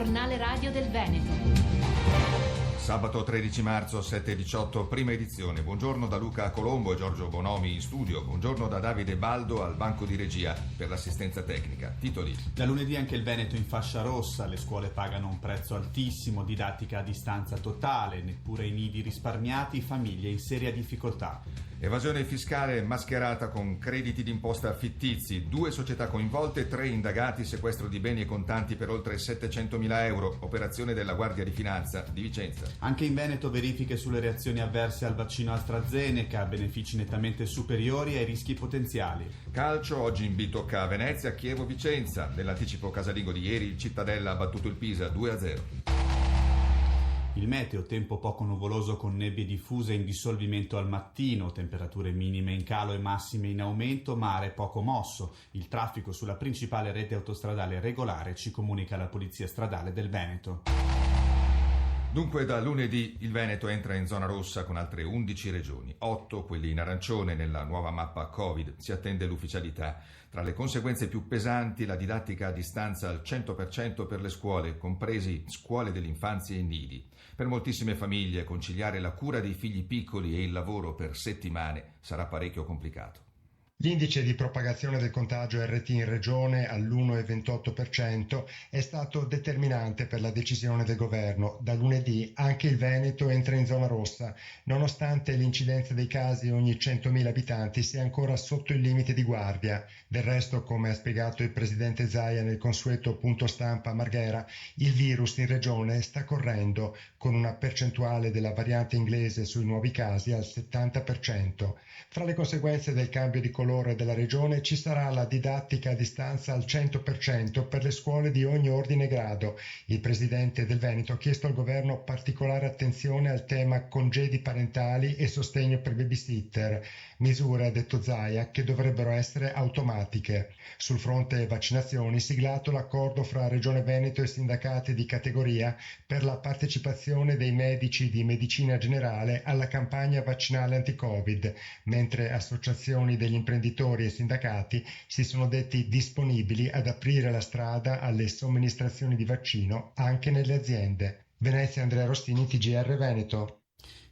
Giornale radio del Veneto. Sabato 13 marzo 7:18, prima edizione. Buongiorno da Luca Colombo e Giorgio Bonomi in studio. Buongiorno da Davide Baldo al banco di regia per l'assistenza tecnica. Titoli. Da lunedì anche il Veneto in fascia rossa, le scuole pagano un prezzo altissimo, didattica a distanza totale, neppure i nidi risparmiati, famiglie in seria difficoltà. Evasione fiscale mascherata con crediti d'imposta fittizi, 2 società coinvolte, 3 indagati, sequestro di beni e contanti per oltre 700.000 euro, operazione della Guardia di Finanza di Vicenza. Anche in Veneto verifiche sulle reazioni avverse al vaccino AstraZeneca, benefici nettamente superiori ai rischi potenziali. Calcio, oggi in B tocca a Venezia, Chievo, Vicenza. Nell'anticipo casalingo di ieri il Cittadella ha battuto il Pisa 2-0. Il meteo, tempo poco nuvoloso con nebbie diffuse in dissolvimento al mattino, temperature minime in calo e massime in aumento, mare poco mosso. Il traffico sulla principale rete autostradale regolare, ci comunica la Polizia Stradale del Veneto. Dunque da lunedì il Veneto entra in zona rossa con altre 11 regioni, 8 quelli in arancione nella nuova mappa Covid. Si attende l'ufficialità. Tra le conseguenze più pesanti la didattica a distanza al 100% per le scuole, compresi scuole dell'infanzia e nidi. Per moltissime famiglie conciliare la cura dei figli piccoli e il lavoro per settimane sarà parecchio complicato. L'indice di propagazione del contagio RT in regione all'1,28% è stato determinante per la decisione del governo. Da lunedì anche il Veneto entra in zona rossa, nonostante l'incidenza dei casi ogni 100.000 abitanti sia ancora sotto il limite di guardia. Del resto, come ha spiegato il presidente Zaia nel consueto punto stampa a Marghera, il virus in regione sta correndo, con una percentuale della variante inglese sui nuovi casi al 70%. Fra le conseguenze del cambio di colore della regione ci sarà la didattica a distanza al 100% per le scuole di ogni ordine e grado. Il presidente del Veneto ha chiesto al governo particolare attenzione al tema congedi parentali e sostegno per babysitter, misure, ha detto Zaia, che dovrebbero essere automatiche. Sul fronte vaccinazioni, siglato l'accordo fra Regione Veneto e sindacati di categoria per la partecipazione dei medici di medicina generale alla campagna vaccinale anti-Covid, mentre associazioni degli imprenditori e sindacati si sono detti disponibili ad aprire la strada alle somministrazioni di vaccino anche nelle aziende. Venezia, Andrea Rostini, TGR Veneto.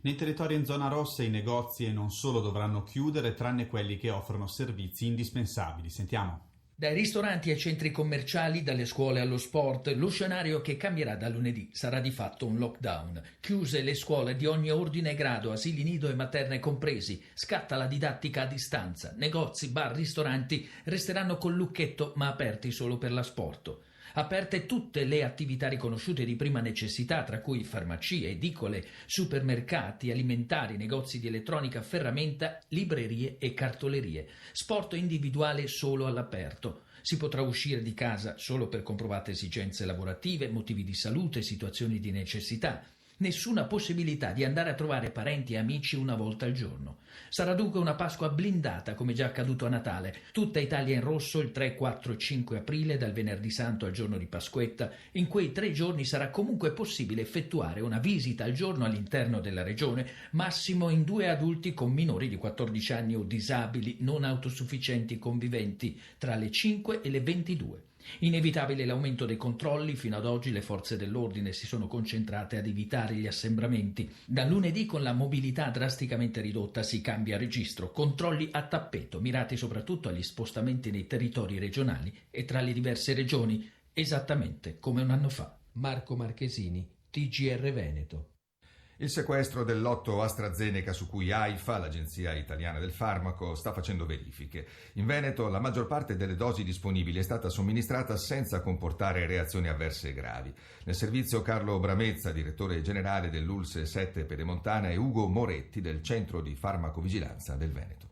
Nei territori in zona rossa i negozi e non solo dovranno chiudere, tranne quelli che offrono servizi indispensabili. Sentiamo. Dai ristoranti ai centri commerciali, dalle scuole allo sport, lo scenario che cambierà da lunedì sarà di fatto un lockdown. Chiuse le scuole di ogni ordine e grado, asili nido e materne compresi, scatta la didattica a distanza, negozi, bar, ristoranti resteranno col lucchetto ma aperti solo per l'asporto. Aperte tutte le attività riconosciute di prima necessità, tra cui farmacie, edicole, supermercati, alimentari, negozi di elettronica, ferramenta, librerie e cartolerie. Sport individuale solo all'aperto. Si potrà uscire di casa solo per comprovate esigenze lavorative, motivi di salute, situazioni di necessità. Nessuna possibilità di andare a trovare parenti e amici una volta al giorno. Sarà dunque una Pasqua blindata, come già accaduto a Natale. Tutta Italia in rosso il 3, 4 e 5 aprile, dal venerdì santo al giorno di Pasquetta. In quei 3 giorni sarà comunque possibile effettuare una visita al giorno all'interno della regione, massimo in 2 adulti con minori di 14 anni o disabili non autosufficienti conviventi tra le 5 e le 22. Inevitabile l'aumento dei controlli. Fino ad oggi le forze dell'ordine si sono concentrate ad evitare gli assembramenti. Da lunedì, con la mobilità drasticamente ridotta, si cambia registro. Controlli a tappeto, mirati soprattutto agli spostamenti nei territori regionali e tra le diverse regioni, esattamente come un anno fa. Marco Marchesini, TGR Veneto. Il sequestro del lotto AstraZeneca su cui AIFA, l'Agenzia Italiana del Farmaco, sta facendo verifiche. In Veneto la maggior parte delle dosi disponibili è stata somministrata senza comportare reazioni avverse gravi. Nel servizio Carlo Bramezza, direttore generale dell'ULSS 7 Pedemontana, e Ugo Moretti del Centro di Farmacovigilanza del Veneto.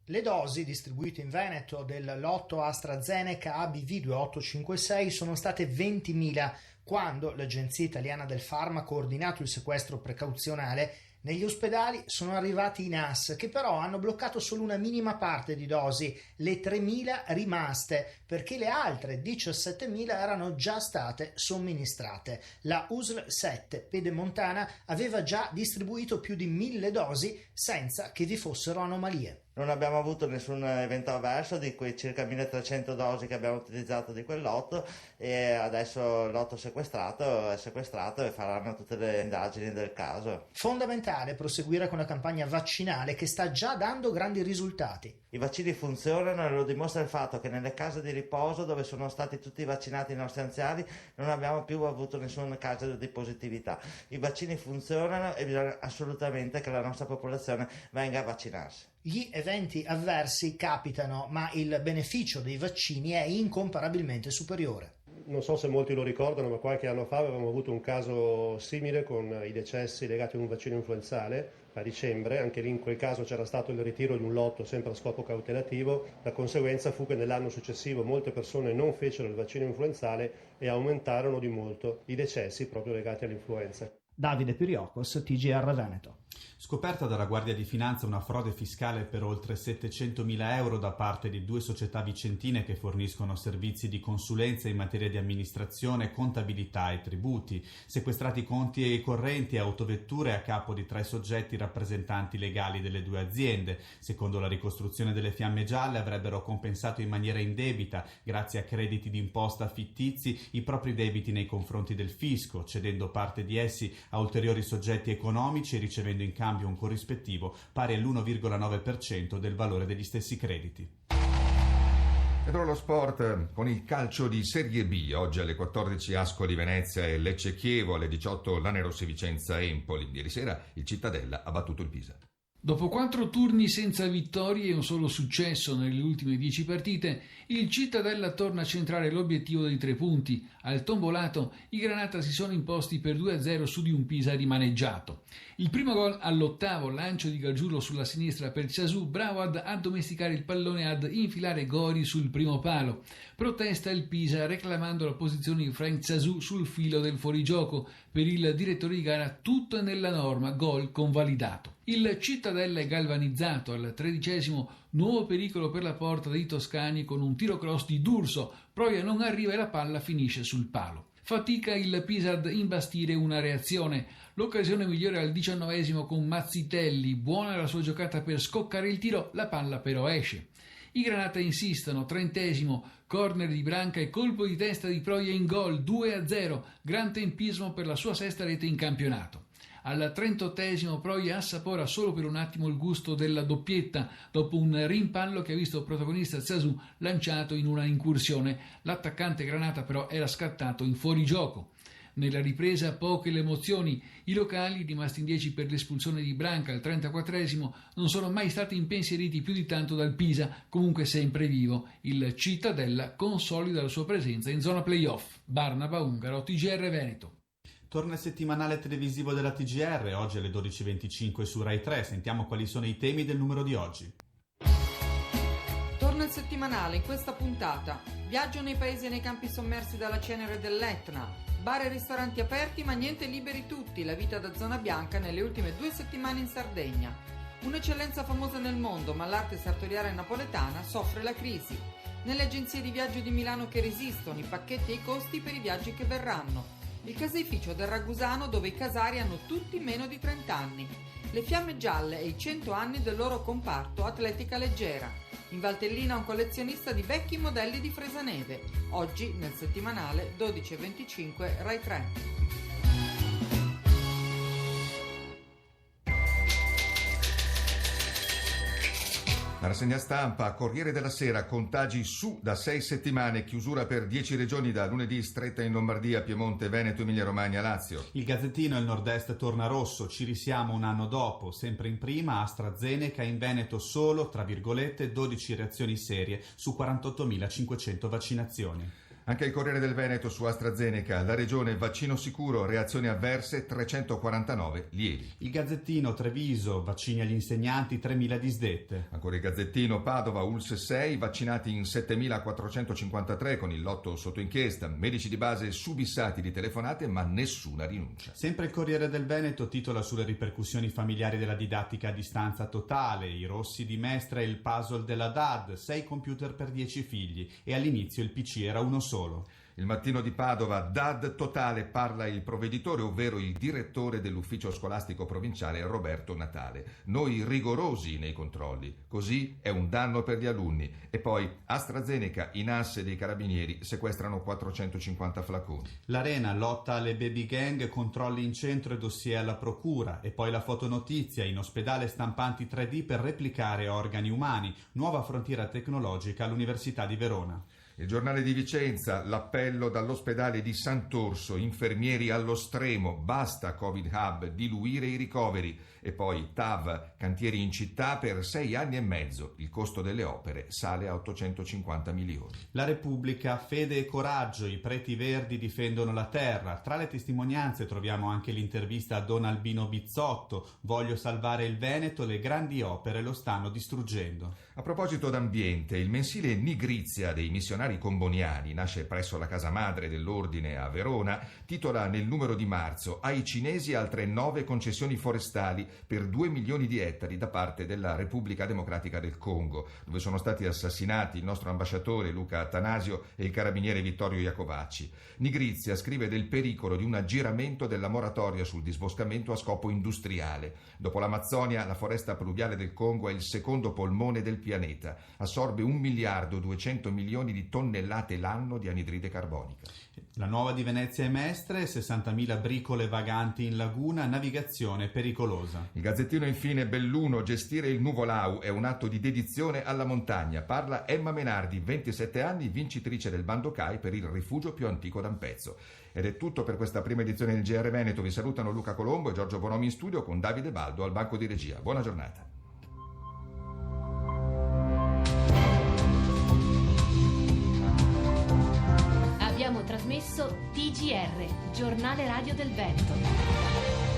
Le dosi distribuite in Veneto del lotto AstraZeneca ABV 2856 sono state 20.000, quando l'Agenzia Italiana del Farmaco ha ordinato il sequestro precauzionale. Negli ospedali sono arrivati i NAS, che però hanno bloccato solo una minima parte di dosi, le 3.000 rimaste, perché le altre 17.000 erano già state somministrate. La USL 7 Pedemontana aveva già distribuito più di 1.000 dosi senza che vi fossero anomalie. Non abbiamo avuto nessun evento avverso di quei circa 1300 dosi che abbiamo utilizzato di quel lotto, e adesso il lotto è sequestrato e faranno tutte le indagini del caso. Fondamentale proseguire con la campagna vaccinale che sta già dando grandi risultati. I vaccini funzionano e lo dimostra il fatto che nelle case di riposo dove sono stati tutti vaccinati i nostri anziani non abbiamo più avuto nessun caso di positività. I vaccini funzionano e bisogna assolutamente che la nostra popolazione venga a vaccinarsi. Gli eventi avversi capitano, ma il beneficio dei vaccini è incomparabilmente superiore. Non so se molti lo ricordano, ma qualche anno fa avevamo avuto un caso simile con i decessi legati a un vaccino influenzale a dicembre. Anche lì in quel caso c'era stato il ritiro di un lotto sempre a scopo cautelativo. La conseguenza fu che nell'anno successivo molte persone non fecero il vaccino influenzale e aumentarono di molto i decessi proprio legati all'influenza. Davide Piriocos, TGR Veneto. Scoperta dalla Guardia di Finanza una frode fiscale per oltre 700.000 euro da parte di 2 società vicentine che forniscono servizi di consulenza in materia di amministrazione, contabilità e tributi. Sequestrati conti correnti e autovetture a capo di 3 soggetti rappresentanti legali delle 2 aziende. Secondo la ricostruzione delle Fiamme Gialle avrebbero compensato in maniera indebita, grazie a crediti d'imposta fittizi, i propri debiti nei confronti del fisco, cedendo parte di essi a ulteriori soggetti economici e ricevendo in cambio un corrispettivo pari all'1,9% del valore degli stessi crediti. E ora lo sport con il calcio di Serie B. Oggi alle 14 Ascoli Venezia e Lecce Chievo, alle 18 Lanerossi Vicenza Empoli. Ieri sera il Cittadella ha battuto il Pisa. Dopo 4 turni senza vittorie e un solo successo nelle ultime 10 partite, il Cittadella torna a centrare l'obiettivo dei 3 punti. Al tombolato, i Granata si sono imposti per 2-0 su di un Pisa rimaneggiato. Il primo gol all'8º, lancio di Gargiulo sulla sinistra per Ciasù, bravo ad addomesticare il pallone e ad infilare Gori sul primo palo. Protesta il Pisa reclamando la posizione di Frank Ciasù sul filo del fuorigioco. Per il direttore di gara tutto è nella norma, gol convalidato. Il Cittadella è galvanizzato al 13°, nuovo pericolo per la porta dei toscani con un tiro cross di D'Urso, Proia non arriva e la palla finisce sul palo. Fatica il Pisa ad imbastire una reazione. L'occasione migliore al 19° con Mazzitelli, buona la sua giocata per scoccare il tiro, la palla però esce. I Granata insistono, 30°, corner di Branca e colpo di testa di Proia in gol, 2-0, gran tempismo per la sua 6ª rete in campionato. Al 38° Proia assapora solo per un attimo il gusto della doppietta dopo un rimpallo che ha visto protagonista Ciasù lanciato in una incursione. L'attaccante Granata però era scattato in fuorigioco. Nella ripresa poche le emozioni. I locali, rimasti in 10 per l'espulsione di Branca al 34°, non sono mai stati impensieriti più di tanto dal Pisa, comunque sempre vivo. Il Cittadella consolida la sua presenza in zona playoff. Barnaba Ungaro, TGR Veneto. Torna il settimanale televisivo della TGR, oggi alle 12.25 su Rai 3. Sentiamo quali sono i temi del numero di oggi. Torna il settimanale in questa puntata. Viaggio nei paesi e nei campi sommersi dalla cenere dell'Etna. Bar e ristoranti aperti ma niente liberi tutti. La vita da zona bianca nelle ultime 2 settimane in Sardegna. Un'eccellenza famosa nel mondo, ma l'arte sartoriale napoletana soffre la crisi. Nelle agenzie di viaggio di Milano che resistono, i pacchetti e i costi per i viaggi che verranno. Il caseificio del Ragusano dove i casari hanno tutti meno di 30 anni. Le Fiamme Gialle e i 100 anni del loro comparto atletica leggera. In Valtellina un collezionista di vecchi modelli di Fresaneve. Oggi nel settimanale 12.25 Rai 3. La rassegna stampa, Corriere della Sera, contagi su da 6 settimane, chiusura per 10 regioni da lunedì, stretta in Lombardia, Piemonte, Veneto, Emilia-Romagna, Lazio. Il Gazzettino, il Nord-Est torna rosso, ci risiamo un anno dopo, sempre in prima AstraZeneca, in Veneto solo, tra virgolette, 12 reazioni serie su 48.500 vaccinazioni. Anche il Corriere del Veneto su AstraZeneca, la regione vaccino sicuro, reazioni avverse 349 lievi. Il Gazzettino, Treviso, vaccini agli insegnanti, 3.000 disdette. Ancora il Gazzettino, Padova, ULSS 6, vaccinati in 7.453 con il lotto sotto inchiesta, medici di base subissati di telefonate ma nessuna rinuncia. Sempre il Corriere del Veneto titola sulle ripercussioni familiari della didattica a distanza totale, i rossi di Mestre e il puzzle della DAD, 6 computer per 10 figli e all'inizio il PC era uno solo. solo. Il Mattino di Padova, DAD totale, parla il provveditore, ovvero il direttore dell'ufficio scolastico provinciale Roberto Natale. Noi rigorosi nei controlli, così è un danno per gli alunni. E poi AstraZeneca, i NAS dei carabinieri sequestrano 450 flaconi. L'Arena lotta alle baby gang, controlli in centro e dossier alla procura. E poi la fotonotizia, in ospedale stampanti 3D per replicare organi umani. Nuova frontiera tecnologica all'Università di Verona. Il Giornale di Vicenza, l'appello dall'ospedale di Sant'Orso, infermieri allo stremo, basta Covid Hub, diluire i ricoveri. E poi TAV, cantieri in città per 6 anni e mezzo, il costo delle opere sale a 850 milioni. La Repubblica, fede e coraggio, i preti verdi difendono la terra. Tra le testimonianze troviamo anche l'intervista a Don Albino Bizzotto, voglio salvare il Veneto, le grandi opere lo stanno distruggendo. A proposito d'ambiente, il mensile Nigrizia dei missionari comboniani, nasce presso la casa madre dell'ordine a Verona, titola nel numero di marzo ai cinesi altre 9 concessioni forestali per 2 milioni di ettari da parte della Repubblica Democratica del Congo, dove sono stati assassinati il nostro ambasciatore Luca Attanasio e il carabiniere Vittorio Iacovacci. Nigrizia scrive del pericolo di un aggiramento della moratoria sul disboscamento a scopo industriale. Dopo l'Amazzonia, la foresta pluviale del Congo è il secondo polmone del pianeta, assorbe 1 miliardo 200 milioni di tonnellate l'anno di anidride carbonica. La Nuova di Venezia e Mestre, 60.000 bricole vaganti in laguna, navigazione pericolosa. Il Gazzettino infine, Belluno, gestire il Nuvolau è un atto di dedizione alla montagna. Parla Emma Menardi, 27 anni, vincitrice del bando CAI per il rifugio più antico d'Ampezzo. Ed è tutto per questa prima edizione del GR Veneto. Vi salutano Luca Colombo e Giorgio Bonomi in studio con Davide Baldo al banco di regia. Buona giornata. Abbiamo trasmesso TGR, Giornale Radio del Veneto.